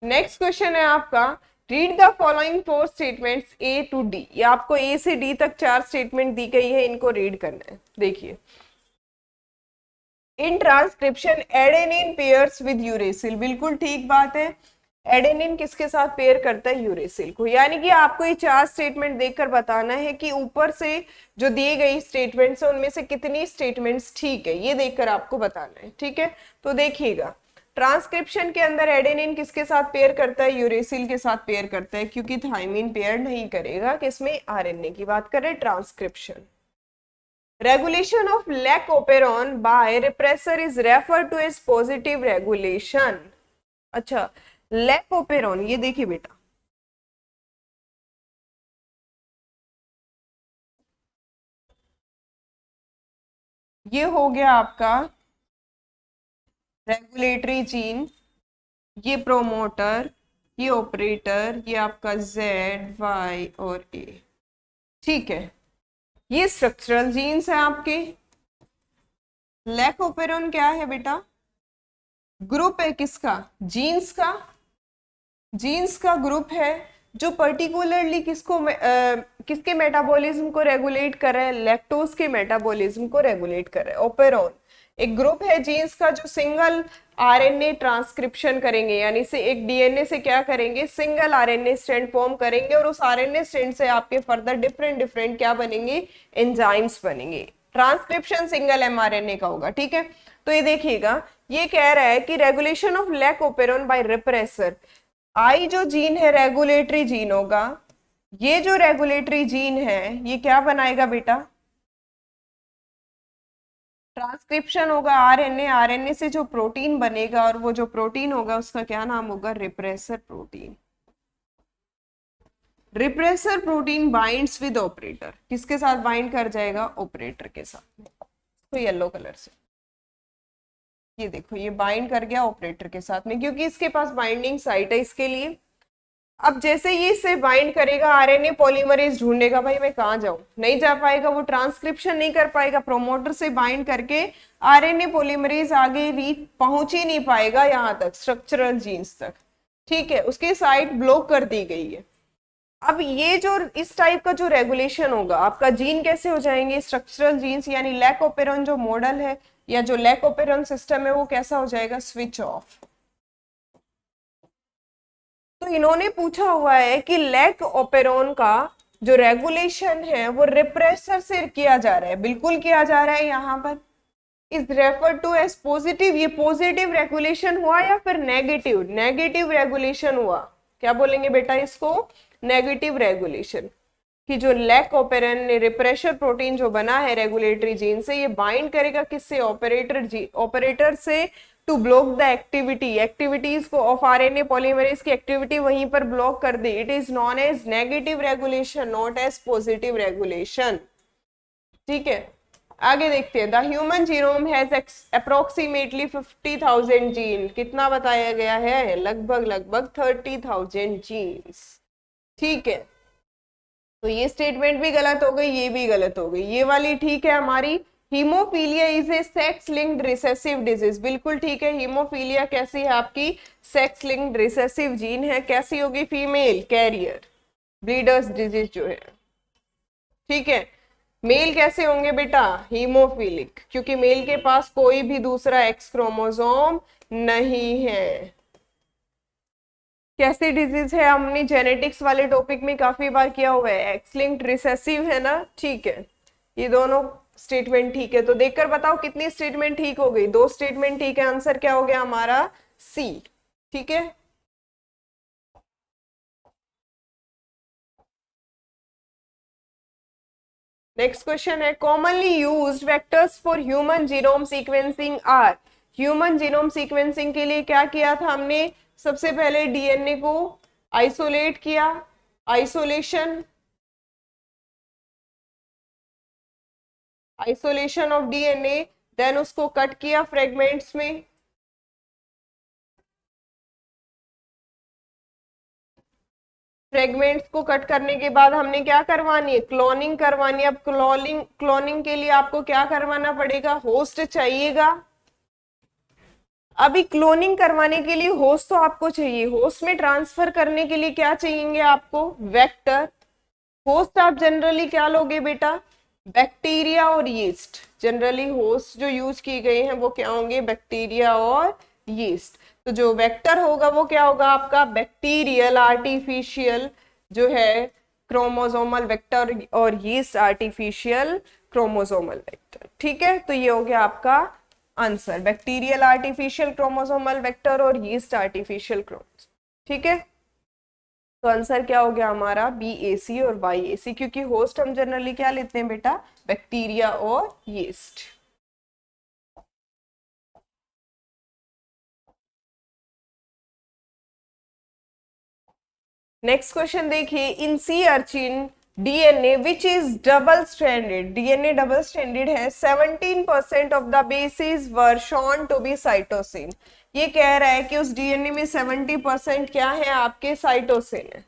नेक्स्ट क्वेश्चन है आपका, read the following 4 statements A to D। ये आपको A से D तक 4 स्टेटमेंट दी गई है, इनको रीड करना है। देखिए, in transcription adenine pairs with uracil, बिल्कुल ठीक बात है, एडेनिन किसके साथ पेयर करता है, यूरेसिल को। यानी कि आपको ये 4 स्टेटमेंट देखकर बताना है कि ऊपर से जो दी गई स्टेटमेंट्स है उनमें से कितनी स्टेटमेंट्स ठीक है, ये देखकर आपको बताना है। ठीक है, तो देखिएगा, ट्रांसक्रिप्शन के अंदर एडेनिन किसके साथ पेयर करता है, यूरेसिल के साथ पेयर करता है, क्योंकि थाइमिन पेयर नहीं करेगा किसमें, आरएनए की बात करें transcription. Regulation of lac operon by repressor is refer to as positive regulation. अच्छा, लैक ओपेरॉन, ये देखिए बेटा, ये हो गया आपका रेगुलेटरी जीन, ये प्रोमोटर, ये ऑपरेटर, ये आपका जेड वाई और ए। ठीक है, ये स्ट्रक्चरल जीन्स है आपके। लैक ओपेरॉन क्या है बेटा, ग्रुप है किसका, जीन्स का, जीन्स का ग्रुप है जो पर्टिकुलरली किसके मेटाबॉलिज्म को रेगुलेट कर रहा है, लैक्टोज के मेटाबॉलिज्म को रेगुलेट कर रहा है। ओपेरॉन एक ग्रुप है जीन्स का जो सिंगल आरएनए ट्रांसक्रिप्शन करेंगे, यानी से एक डीएनए से क्या करेंगे, सिंगल आरएनए स्ट्रैंड फॉर्म करेंगे, और उस आरएनए स्ट्रैंड से आपके फर्दर डिफरेंट डिफरेंट क्या बनेंगे, एंजाइम्स बनेंगे। ट्रांसक्रिप्शन सिंगल एमआरएनए का होगा। ठीक है, तो ये देखिएगा, ये कह रहा है कि regulation of lac operon by repressor, I जो जीन है रेगुलेटरी जीन होगा, ये जो रेगुलेटरी जीन है ये क्या बनाएगा बेटा, ट्रांसक्रिप्शन होगा आरएनए, आरएनए से जो प्रोटीन बनेगा, और वो जो प्रोटीन होगा उसका क्या नाम होगा, repressor protein. Repressor protein binds with operator, किसके साथ बाइंड कर जाएगा, ऑपरेटर के साथ में। तो येलो कलर से ये देखो, ये बाइंड कर गया ऑपरेटर के साथ में, क्योंकि इसके पास बाइंडिंग साइट है इसके लिए। अब जैसे ये इससे बाइंड करेगा, आरएनए पॉलीमरेज ढूंढेगा, भाई मैं कहाँ जाऊं, नहीं जा पाएगा, वो ट्रांसक्रिप्शन नहीं कर पाएगा, प्रोमोटर से बाइंड करके आरएनए पॉलीमरेज आगे रीच पहुंच ही नहीं पाएगा यहां तक, स्ट्रक्चरल जीन्स तक। ठीक है, उसकी साइट ब्लॉक कर दी गई है। अब ये जो इस टाइप का जो रेगुलेशन होगा, आपका जीन कैसे हो जाएंगे, स्ट्रक्चरल जीन्स, यानी लैक ओपेरॉन जो मॉडल है या जो लैक ओपेरॉन सिस्टम है वो कैसा हो जाएगा, स्विच ऑफ। तो इन्होंने पूछा हुआ है कि लैक ओपेरॉन का जो रेगुलेशन है वो रिप्रेसर से किया जा रहा है, बिल्कुल किया जा रहा है, यहाँ पर is refer to as positive. ये पॉजिटिव रेगुलेशन हुआ या फिर नेगेटिव, नेगेटिव रेगुलेशन हुआ, क्या बोलेंगे बेटा इसको, नेगेटिव रेगुलेशन। कि जो लैक ओपेरन ने रिप्रेशर प्रोटीन जो बना है रेगुलेटरी जीन से, ये बाइंड करेगा किससे, ऑपरेटर से, टू ब्लॉक द एक्टिविटीज को ऑफ आरएनए पॉलीमरेज की एक्टिविटी वहीं पर ब्लॉक कर दी। It is known as negative regulation, not as positive regulation. ठीक है, आगे देखते हैं। The human genome has approximately 50,000 gene, कितना बताया गया है, लगभग 30,000 जीन्स। ठीक है, तो ये स्टेटमेंट भी गलत हो गई, ये भी गलत हो गई, ये वाली ठीक है हमारी। Haemophilia is a sex linked recessive disease, बिल्कुल ठीक है। हीमोफीलिया कैसी है आपकी, सेक्स लिंक्ड रिसेसिव जीन है, कैसी होगी, फीमेल कैरियर, ब्रीडर्स डिजीज जो है। ठीक है, मेल कैसे होंगे बेटा, हीमोफिलिक, क्योंकि मेल के पास कोई भी दूसरा एक्स क्रोमोसोम नहीं है। कैसी डिजीज है, हमने जेनेटिक्स वाले टॉपिक में काफी बार किया हुआ है, एक्स लिंक्ड रिसेसिव है ना। ठीक है, ये दोनों स्टेटमेंट ठीक है। तो देखकर बताओ कितनी स्टेटमेंट ठीक हो गई, 2 स्टेटमेंट ठीक है, आंसर क्या हो गया हमारा, सी। ठीक है, नेक्स्ट क्वेश्चन है, commonly used vectors for human genome sequencing are. Human genome sequencing के लिए क्या किया था हमने, सबसे पहले डीएनए को आइसोलेट किया, आइसोलेशन ऑफ डीएनए, देन उसको कट किया फ्रेगमेंट्स में, फ्रेगमेंट्स को कट करने के बाद हमने क्या करवानी है, क्लोनिंग करवानी है। अब क्लोनिंग के लिए आपको क्या करवाना पड़ेगा, होस्ट चाहिएगा। अभी क्लोनिंग करवाने के लिए होस्ट तो आपको चाहिए, होस्ट में ट्रांसफर करने के लिए क्या चाहिए आपको, वेक्टर। होस्ट आप जनरली क्या लोगे बेटा, बैक्टीरिया और यीस्ट। जनरली होस्ट जो यूज किए गए हैं वो क्या होंगे, बैक्टीरिया और यीस्ट। तो जो वेक्टर होगा वो क्या होगा आपका, बैक्टीरियल आर्टिफिशियल जो है क्रोमोसोमल वेक्टर, और यीस्ट आर्टिफिशियल क्रोमोसोमल वेक्टर। ठीक है, तो ये हो गया आपका answer bacterial artificial chromosomal vector और यीस्ट आर्टिफिशियल क्रोमोसोम। ठीक है, तो आंसर क्या हो गया हमारा BAC और YAC, क्योंकि होस्ट हम जनरली क्या लेते हैं बेटा, बैक्टीरिया और यीस्ट। नेक्स्ट क्वेश्चन देखिए, in sea urchin DNA which is double stranded, DNA double stranded है, 17% of the bases were shown to be cytosine. ये कह रहा है कि उस डीएनए में 70% क्या है, आपके साइटोसिन है।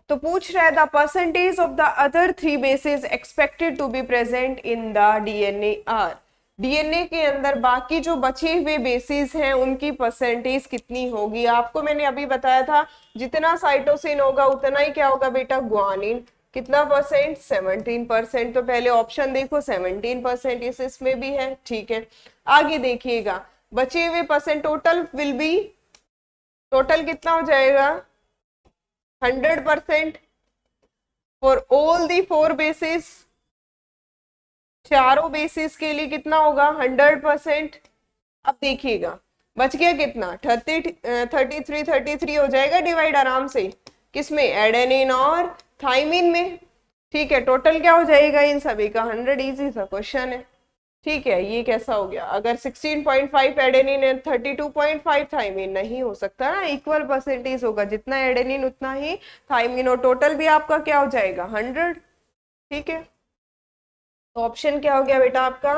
तो पूछ रहा है the percentage of the other 3 basis expected to be present in the DNA are, DNA के अंदर बाकी जो बचे हुए बेसिस हैं उनकी परसेंटेज कितनी होगी। आपको मैंने अभी बताया था जितना साइटोसिन होगा उतना ही क्या होगा बेटा, ग्वानिन। कितना परसेंट, 17%। तो पहले ऑप्शन देखो, 17% इसमें भी है। ठीक है, आगे देखिएगा, बचे हुए percent total will be, total कितना हो जाएगा, 100% फॉर ऑल दी 4 बेसिस, चारों बेसिस के लिए कितना होगा, 100%। अब देखिएगा बच गया कितना, 33 हो जाएगा डिवाइड आराम से, किसमें, एडेनिन और थाइमिन में। ठीक है, टोटल क्या हो जाएगा इन सभी का, 100। इजी सा क्वेश्चन है। ठीक है, ये कैसा हो गया, अगर 16.5 एडेनिन है 32.5 थाइमिन, नहीं हो सकता ना, इक्वल परसेंटेज होगा, जितना एडेनिन उतना ही थाइमिन, और टोटल भी आपका क्या हो जाएगा, 100। ठीक है, तो ऑप्शन क्या हो गया बेटा आपका,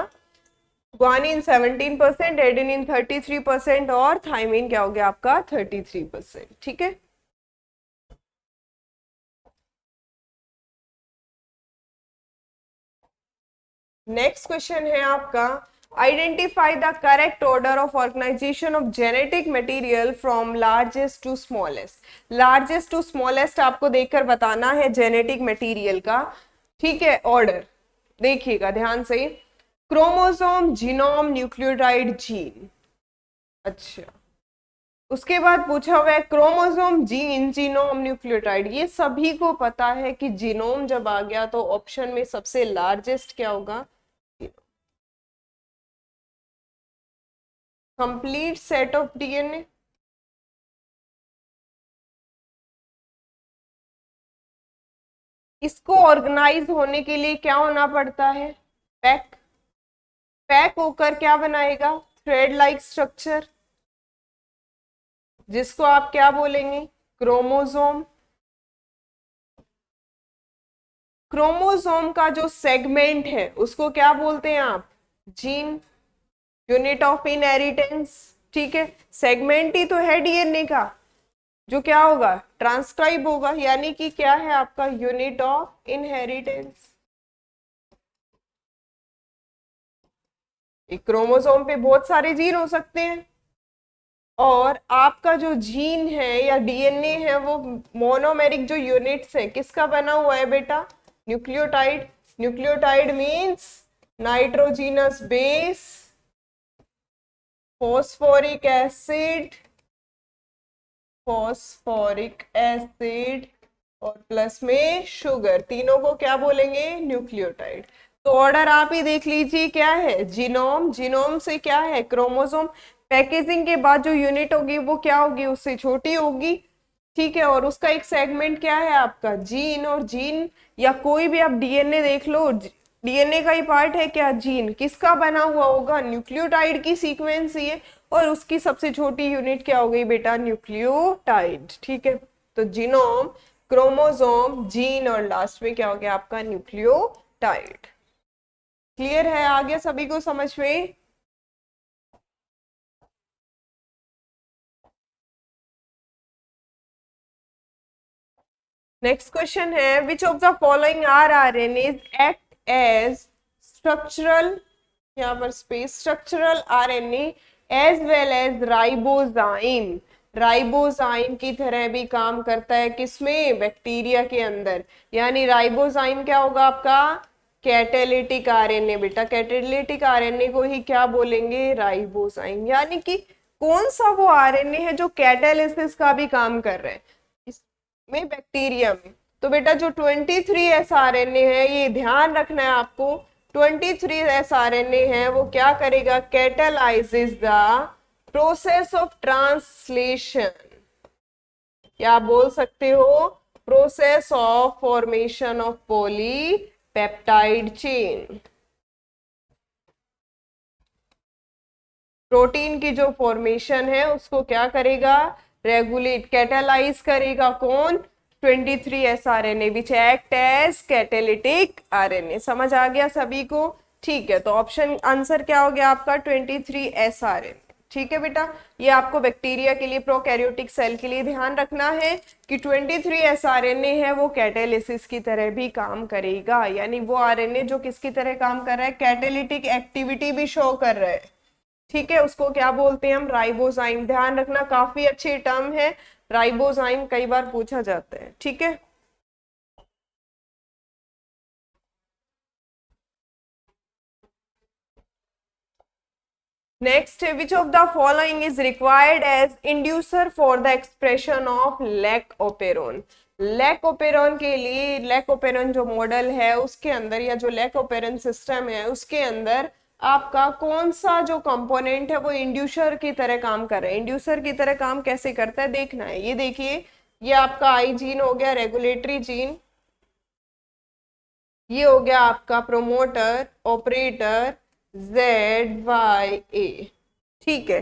ग्वानिन 17%, एडेनिन 33% और थाइमिन क्या हो गया आपका 33%। ठीक है, नेक्स्ट क्वेश्चन है आपका, identify the correct order of organization of genetic material from largest to smallest. Largest to smallest आपको देखकर बताना है जेनेटिक मटेरियल का। ठीक है, ऑर्डर देखिएगा ध्यान से, क्रोमोसोम, जीनोम, न्यूक्लियोटाइड, जीन। अच्छा, उसके बाद पूछा हुआ है क्रोमोसोम, जीन, जीनोम, न्यूक्लियोटाइड। ये सभी को पता है कि जीनोम जब आ गया तो ऑप्शन में सबसे लार्जेस्ट क्या होगा, कंप्लीट सेट ऑफ डीएनए। इसको ऑर्गेनाइज होने के लिए क्या होना पड़ता है, पैक। पैक होकर क्या बनाएगा, थ्रेड लाइक स्ट्रक्चर, जिसको आप क्या बोलेंगे, क्रोमोसोम। क्रोमोसोम का जो सेगमेंट है उसको क्या बोलते हैं आप, जीन, यूनिट ऑफ इनहेरिटेंस। ठीक है, सेगमेंट ही तो है डीएनए का, जो क्या होगा, ट्रांसक्राइब होगा, यानी कि क्या है आपका यूनिट ऑफ इनहेरिटेंस। एक क्रोमोसोम पे बहुत सारे जीन हो सकते हैं, और आपका जो जीन है या डीएनए है वो मोनोमेरिक जो यूनिट्स है किसका बना हुआ है बेटा, nucleotide. Nucleotide means nitrogenous base, phosphoric acid, phosphoric acid और प्लस में शुगर, तीनों को क्या बोलेंगे, न्यूक्लियोटाइड। तो ऑर्डर आप ही देख लीजिए क्या है, जीनोम, जीनोम से क्या है, क्रोमोसोम। पैकेजिंग के बाद जो यूनिट होगी वो क्या होगी, उससे छोटी होगी। ठीक है, और उसका एक सेगमेंट क्या है आपका, जीन। और जीन या कोई भी आप डीएनए देख लो, डीएनए का ही पार्ट है क्या, जीन। किसका बना हुआ होगा, न्यूक्लियोटाइड की सीक्वेंस ये, और उसकी सबसे छोटी यूनिट क्या हो गई बेटा, न्यूक्लियोटाइड। ठीक है, तो जीनोम, क्रोमोसोम, जीन और लास्ट में क्या हो गया आपका न्यूक्लियोटाइड। क्लियर है, आगे सभी को समझ में। नेक्स्ट क्वेश्चन है, which of the following RNAs act as structural, यहाँ पर space, structural RNA as well as ribozyme. Ribozyme की तरह भी काम करता है, किसमें, बैक्टीरिया के अंदर। यानी राइबोजाइम क्या होगा आपका, कैटेलिटिक आरएनए बेटा। कैटेलिटिक आरएनए को ही क्या बोलेंगे, राइबोजाइम। यानी कि कौन सा वो आरएनए है जो कैटालिसिस का भी काम कर रहे हैं में, बैक्टीरिया में। तो बेटा जो 23 एसआरएनए है, ये ध्यान रखना है आपको, 23 एसआरएनए है वो क्या करेगा, कैटालाइजेस द प्रोसेस ऑफ ट्रांसलेशन, या आप बोल सकते हो process of formation of polypeptide chain. Protein की जो फॉर्मेशन है उसको क्या करेगा, रेगुलेट, कैटालाइज करेगा, कौन, 23 SRNA which act as catalytic RNA. समझ आ गया सभी को? ठीक है, तो ऑप्शन आंसर क्या हो गया आपका, 23 एसआरएनए। ठीक है बेटा, ये आपको बैक्टीरिया के लिए, प्रोकैरियोटिक सेल के लिए ध्यान रखना है कि 23 एसआरएनए है वो कैटालिसिस की तरह भी काम करेगा, यानी वो आरएनए जो किसकी तरह काम कर रहा है, कैटालिटिक एक्टिविटी भी शो कर रहा है। ठीक है, उसको क्या बोलते हैं हम, राइबोजाइम। ध्यान रखना, काफी अच्छी टर्म है राइबोजाइम, कई बार पूछा जाता है। ठीक है, next, which of the following is required as inducer for the expression of lac operon. Lac operon के लिए, लैकोपेरोन जो मॉडल है उसके अंदर, या जो लैकोपेरोन सिस्टम है उसके अंदर आपका कौन सा जो कंपोनेंट है वो इंड्यूसर की तरह काम कर रहा है। इंड्यूसर की तरह काम कैसे करता है देखना है। ये देखिए, ये आपका आई जीन हो गया, रेगुलेटरी जीन, ये हो गया आपका प्रोमोटर, ऑपरेटर, ZYA। ठीक है,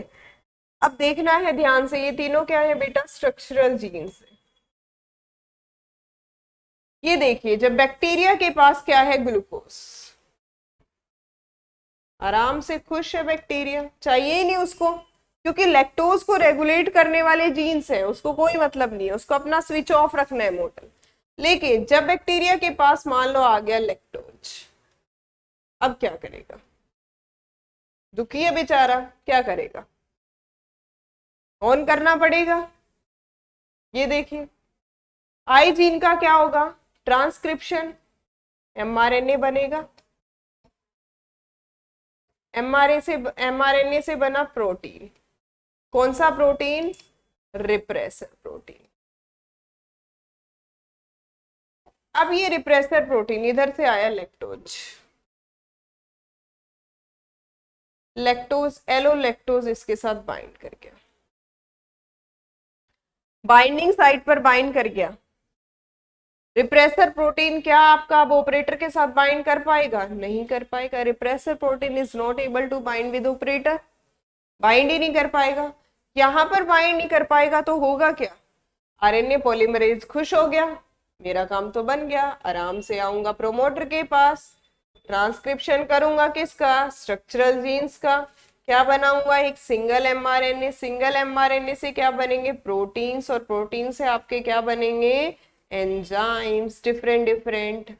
अब देखना है ध्यान से, ये तीनों क्या है बेटा, स्ट्रक्चरल जीन्स है। ये देखिए, जब बैक्टीरिया के पास क्या है, ग्लूकोज, आराम से खुश है बैक्टीरिया, चाहिए ही नहीं उसको, क्योंकि लैक्टोज को रेगुलेट करने वाले जीन्स है, उसको कोई मतलब नहीं है, उसको अपना स्विच ऑफ रखना है मोटर। लेकिन जब बैक्टीरिया के पास मान लो आ गया लैक्टोज, अब क्या करेगा, दुखी है बेचारा, क्या करेगा, ऑन करना पड़ेगा। ये देखिए, आई जीन का क्या होगा, ट्रांसक्रिप्शन, एमआरएनए बनेगा, एमआरएनए से बना प्रोटीन, कौन सा प्रोटीन, रिप्रेसर प्रोटीन। अब ये रिप्रेसर प्रोटीन इधर से आया लैक्टोज, लैक्टोज, एलो लैक्टोज इसके साथ बाइंड कर गया, बाइंडिंग साइट पर बाइंड कर गया। रिप्रेसर प्रोटीन क्या आपका अब ऑपरेटर के साथ बाइंड कर पाएगा, नहीं कर पाएगा। Repressor protein is not able to bind with operator, bind ही नहीं कर पाएगा। यहां पर बाइंड नहीं कर पाएगा तो होगा क्या, आरएनए पॉलीमरेज खुश हो गया, मेरा काम तो बन गया, आराम से आऊंगा प्रोमोटर के पास, ट्रांसक्रिप्शन करूंगा किसका, स्ट्रक्चरल जीन्स का, क्या बनाऊंगा, एक सिंगल एमआरएनए, सिंगल एमआरएनए से क्या बनेंगे, प्रोटीन्स, और प्रोटीन से आपके क्या बनेंगे, एंजाइम्स, डिफरेंट डिफरेंट।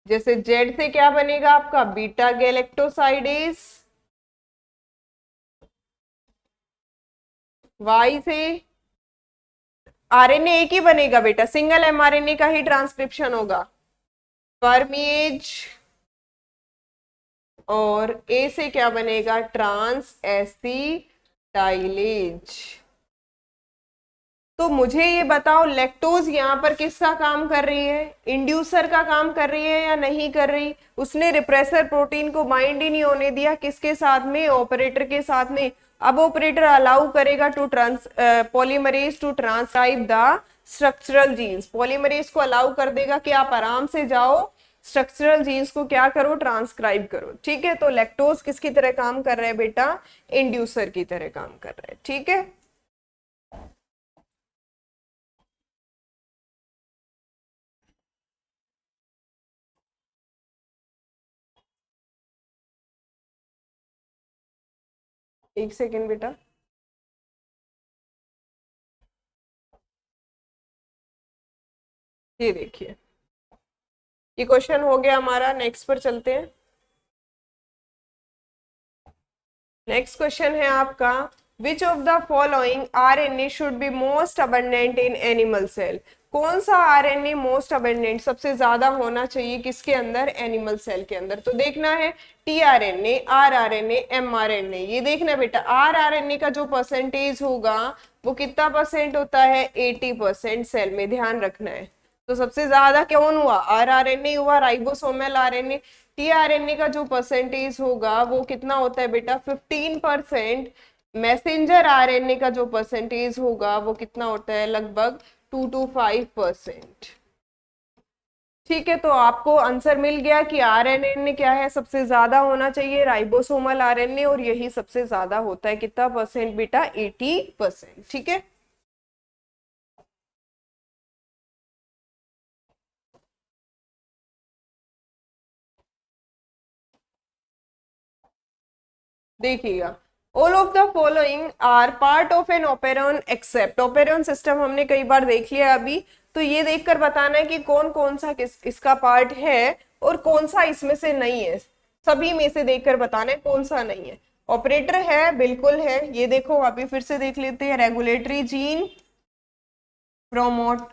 जैसे जेड से क्या बनेगा आपका, बीटा गैलेक्टोसाइडेज, वाई से आरएनए एक ही बनेगा बेटा, सिंगल एमआरएनए का ही ट्रांसक्रिप्शन होगा, परमिएज, और ए से क्या बनेगा, ट्रांस एसिटाइलेज। तो मुझे ये बताओ, लैक्टोज यहाँ पर किसका काम कर रही है, इंड्यूसर का काम कर रही है या नहीं कर रही। उसने रिप्रेसर प्रोटीन को बाइंड ही नहीं होने दिया, किसके साथ में, ऑपरेटर के साथ में। अब ऑपरेटर अलाउ करेगा to polymerase to transcribe the structural genes, polymerase को अलाउ कर देगा कि आप आराम से जाओ स्ट्रक्चरल जीन्स को क्या करो, ट्रांसक्राइब करो। ठीक है, तो लैक्टोज किसकी तरह काम कर रहा है बेटा, इंड्यूसर की तरह काम कर रहा है। ठीक है, एक सेकेंड बेटा, ये देखिए, ये क्वेश्चन हो गया हमारा। नेक्स्ट पर चलते हैं। नेक्स्ट क्वेश्चन है आपका, which of the following RNA should be most abundant in animal cell. कौन सा आरएनए मोस्ट अबंडेंट, सबसे ज्यादा होना चाहिए किसके अंदर, एनिमल सेल के अंदर। तो देखना है टीआरएनए, आरआरएनए, एमआरएनए। ये देखना बेटा, आरआरएनए का जो परसेंटेज होगा वो कितना परसेंट होता है, 80% सेल में, ध्यान रखना है। तो सबसे ज्यादा कौन हुआ, आरआरएनए हुआ, राइबोसोमल आरएनए। टीआरएनए का जो परसेंटेज होगा वो कितना होता है बेटा, 15%। मैसेंजर आरएनए का जो परसेंटेज होगा वो कितना होता है, लगभग 2 to 5%। ठीक है, तो आपको आंसर मिल गया कि आरएनए क्या है, सबसे ज्यादा होना चाहिए राइबोसोमल आरएनए, और यही सबसे ज्यादा होता है, कितना परसेंट बेटा, 80%। ठीक है, देखिएगा, all of the following are part of an operon except. Operon system हमने कई बार देख लिया अभी, तो ये देखकर बताना है कि कौन कौन सा इसका पार्ट है और कौन सा इसमें से नहीं है। सभी में से देखकर बताना है कौन सा नहीं है। ऑपरेटर है, बिल्कुल है, ये देखो अभी फिर से देख लेते हैं, regulatory gene, promoter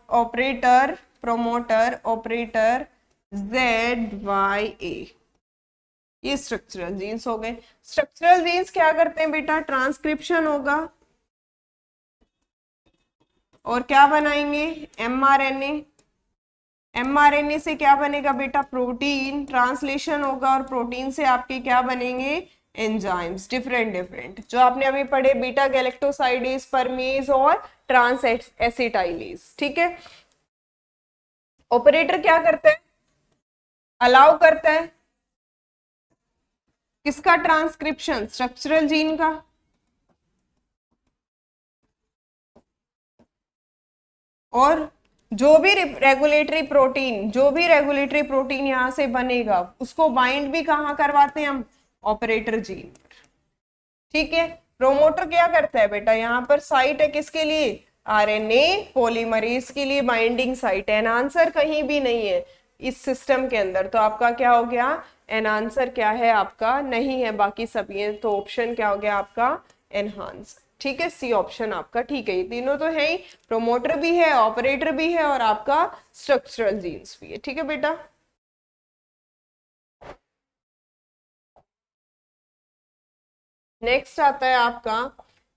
operator, ZYA, ये स्ट्रक्चरल जीन्स हो गए। स्ट्रक्चरल जीन्स क्या करते हैं बेटा, ट्रांसक्रिप्शन होगा और क्या बनाएंगे, एमआरएनए। एमआरएनए से क्या बनेगा बेटा, प्रोटीन। ट्रांसलेशन होगा और प्रोटीन से आपके क्या बनेंगे, एंजाइम्स, डिफरेंट डिफरेंट, जो आपने अभी पढ़े, बीटा गैलेक्टोसाइडेज, परमेज और ट्रांस एसिटाइलेज। ठीक है, ऑपरेटर क्या करता है, अलाउ करता है किसका, ट्रांसक्रिप्शन, स्ट्रक्चरल जीन का। और जो भी रेगुलेटरी प्रोटीन यहां से बनेगा उसको बाइंड भी कहाँ करवाते हैं हम, ऑपरेटर जीन। ठीक है, प्रोमोटर क्या करता है बेटा, यहाँ पर साइट है किसके लिए, आरएनए पॉलीमरेज के लिए बाइंडिंग साइट। एनहांसर कहीं भी नहीं है इस सिस्टम के अंदर, तो आपका क्या हो गया, एनहांसर क्या है आपका, नहीं है, बाकी सब ये, तो ऑप्शन क्या हो गया आपका, एनहांसर। ठीक है, सी ऑप्शन आपका ठीक है, ये तीनों तो है ही, प्रोमोटर भी है, ऑपरेटर भी है और आपका स्ट्रक्चरल जीन्स भी है। ठीक है बेटा, नेक्स्ट आता है आपका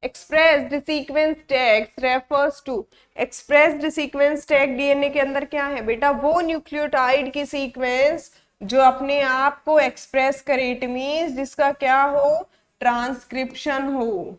expressed sequence tags refers to. Expressed sequence tag DNA के अंदर क्या है बेटा, वो न्यूक्लियोटाइड की सीक्वेंस जो अपने आप को एक्सप्रेस करे, इट मींस जिसका क्या हो, ट्रांसक्रिप्शन हो,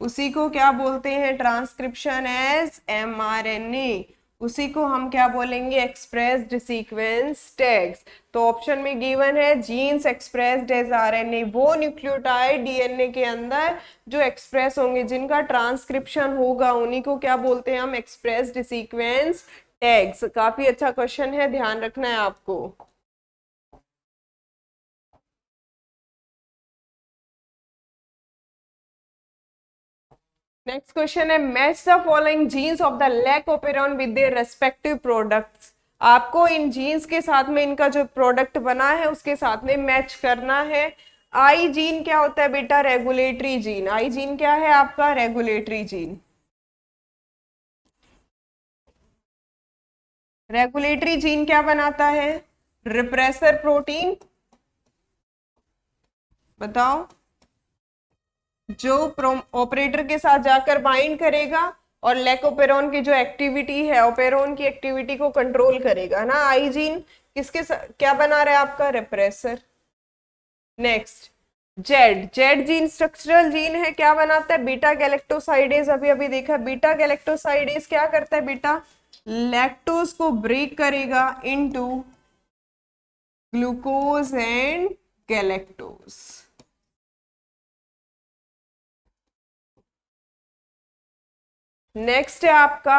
उसी को क्या बोलते हैं, ट्रांसक्रिप्शन एज एमआरएनए, उसी को हम क्या बोलेंगे, एक्सप्रेस्ड सीक्वेंस टैग्स। तो ऑप्शन में गिवन है जीन्स एक्सप्रेस्ड एज आरएनए, वो न्यूक्लियोटाइड डीएनए के अंदर जो एक्सप्रेस होंगे, जिनका ट्रांसक्रिप्शन होगा, उन्हीं को क्या बोलते हैं हम, एक्सप्रेस्ड सीक्वेंस टैग्स। काफी अच्छा क्वेश्चन है, ध्यान रखना है आपको। नेक्स्ट क्वेश्चन है, match the following jeans of the lac operon with their respective products. आपको इन जीन्स के साथ में इनका जो प्रोडक्ट बना है उसके साथ में मैच करना है। आई जीन क्या होता है बेटा, रेगुलेटरी जीन। आई जीन क्या है आपका, रेगुलेटरी जीन। रेगुलेटरी जीन क्या बनाता है, रिप्रेसर प्रोटीन, बताओ, जो ऑपरेटर के साथ जाकर बाइंड करेगा और लेकोपेरोन की जो एक्टिविटी है, ओपेरोन की एक्टिविटी को कंट्रोल करेगा ना। आई जीन किसके क्या बना रहा है आपका, repressor. Next, Z gene structural gene है, क्या बनाता है, बीटा गैलेक्टोसाइडेज। अभी अभी देखा, बीटा गैलेक्टोसाइडेज क्या करता है बेटा, लैक्टोज को ब्रेक करेगा into glucose and galactose. Next है आपका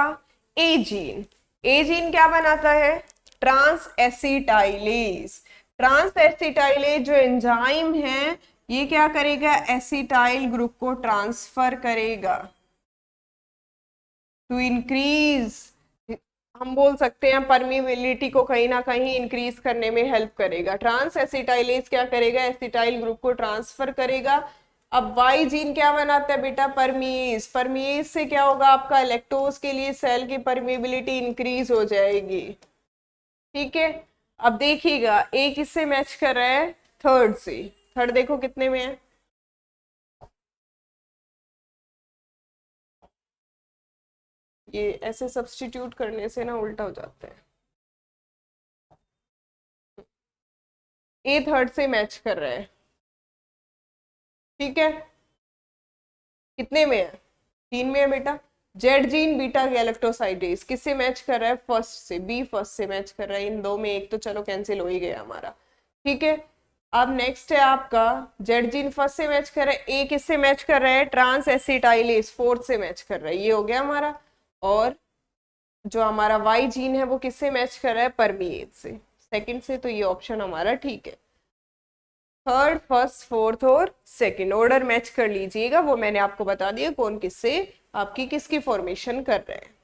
ए जीन। ए जीन क्या बनाता है, ट्रांस एसिटाइलेज। ट्रांस एसिटाइलेज जो एंजाइम है, ये क्या करेगा, एसिटाइल ग्रुप को ट्रांसफर करेगा टू इंक्रीज, हम बोल सकते हैं परमिबिलिटी को कहीं ना कहीं इंक्रीज करने में हेल्प करेगा। ट्रांस एसिटाइलेज क्या करेगा, एसिटाइल ग्रुप को ट्रांसफर करेगा। अब वाई जीन क्या बनाता है बेटा, परमीज। परमीज से क्या होगा आपका, लैक्टोज के लिए सेल की परमिबिलिटी इंक्रीज हो जाएगी। ठीक है, अब देखिएगा ए किससे मैच कर रहा है, थर्ड से। थर्ड देखो कितने में है, ये ऐसे सब्स्टिट्यूट करने से ना उल्टा हो जाता है। ए थर्ड से मैच कर रहा है, ठीक है। कितने में है? 3 में है बेटा। जेड जीन बीटा गैलेक्टोसाइडेज किससे मैच कर रहा है? फर्स्ट से। बी फर्स्ट से मैच कर रहा है। इन दो में एक तो चलो कैंसिल हो ही गया हमारा, ठीक है। अब नेक्स्ट है आपका जेड जीन फर्स्ट से मैच कर रहा है, ए किससे मैच कर रहा है? ट्रांस एसिटाइलेज फोर्थ से मैच कर रहा है, ये हो गया हमारा। और जो हमारा वाई जीन है वो किससे मैच कर रहा है? परमीएज से, सेकंड से। तो ये ऑप्शन हमारा ठीक है। थर्ड, फर्स्ट, फोर्थ और सेकंड ऑर्डर मैच कर लीजिएगा, वो मैंने आपको बता दिया कौन किससे आपकी किसकी फॉर्मेशन कर रहे हैं।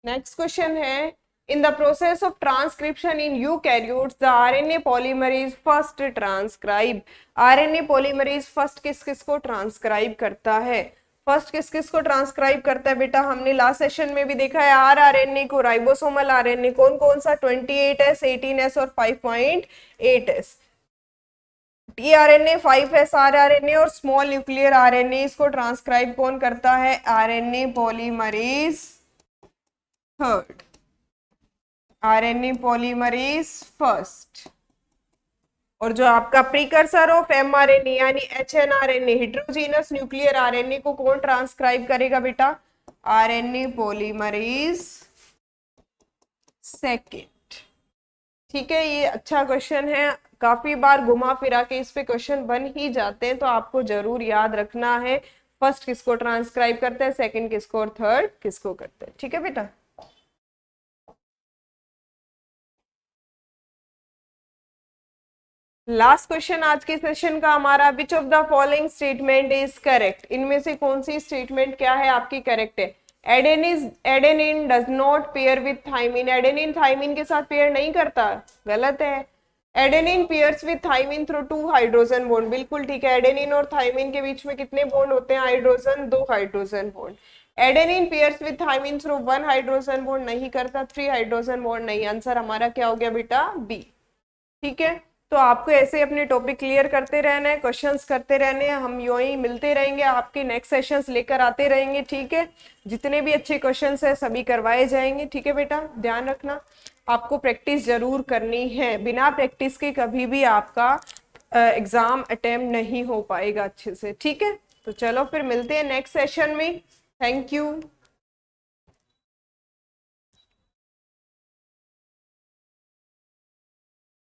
नेक्स्ट क्वेश्चन है, in the process of transcription in eukaryotes the RNA polymerase first transcribe. RNA polymerase first किस किस को ट्रांसक्राइब करता है? फर्स्ट किस किस को ट्रांसक्राइब करता है बेटा? हमने लास्ट सेशन में भी देखा है, आरएनए को, राइबोसोमल आरएनए। कौन कौन सा? 28S, 18S और 5.8S। टीआरएनए, 5S आरएनए और स्मॉल न्यूक्लियर आरएनए, इसको ट्रांसक्राइब कौन करता है? RNA polymerase third, RNA polymerase first. और जो आपका प्रीकर्सर ऑफ एमआरएनए यानी एचएनआरएनए, हेटेरोजेनस न्यूक्लियर आरएनए को कौन ट्रांसक्राइब करेगा बेटा? आरएनए पॉलीमरेज सेकेंड, ठीक है। ये अच्छा क्वेश्चन है, काफी बार घुमा फिरा के इस पे क्वेश्चन बन ही जाते हैं, तो आपको जरूर याद रखना है फर्स्ट किसको ट्रांसक्राइब करते हैं, सेकंड किसको और थर्ड किसको करते हैं, ठीक है बेटा। लास्ट क्वेश्चन आज के सेशन का हमारा, विच of the following statement is correct. इनमें से कौन सी स्टेटमेंट क्या है आपकी करेक्ट है? Adenine does not pair with thymine. Adenine thymine के साथ पेयर नहीं करता, गलत है। Adenine pairs with thymine through 2 hydrogen bond, बिल्कुल ठीक है। एडेनिन और थाइमिन के बीच में कितने बॉन्ड होते हैं? Hydrogen, 2 hydrogen bond. Adenine pairs with thymine through 1 hydrogen bond, नहीं करता। 3 हाइड्रोजन बॉन्ड नहीं। आंसर हमारा क्या हो गया बेटा? बी, ठीक है। तो आपको ऐसे अपने टॉपिक क्लियर करते रहना है, क्वेश्चंस करते रहने हैं, हम यूं ही मिलते रहेंगे, आपके नेक्स्ट सेशंस लेकर आते रहेंगे, ठीक है। जितने भी अच्छे क्वेश्चंस है सभी करवाए जाएंगे, ठीक है बेटा। ध्यान रखना, आपको प्रैक्टिस जरूर करनी है, बिना प्रैक्टिस के कभी भी आपका एग्जाम अटेम्प्ट नहीं हो पाएगा अच्छे से, ठीक है। तो चलो फिर मिलते हैं नेक्स्ट सेशन में। Thank you.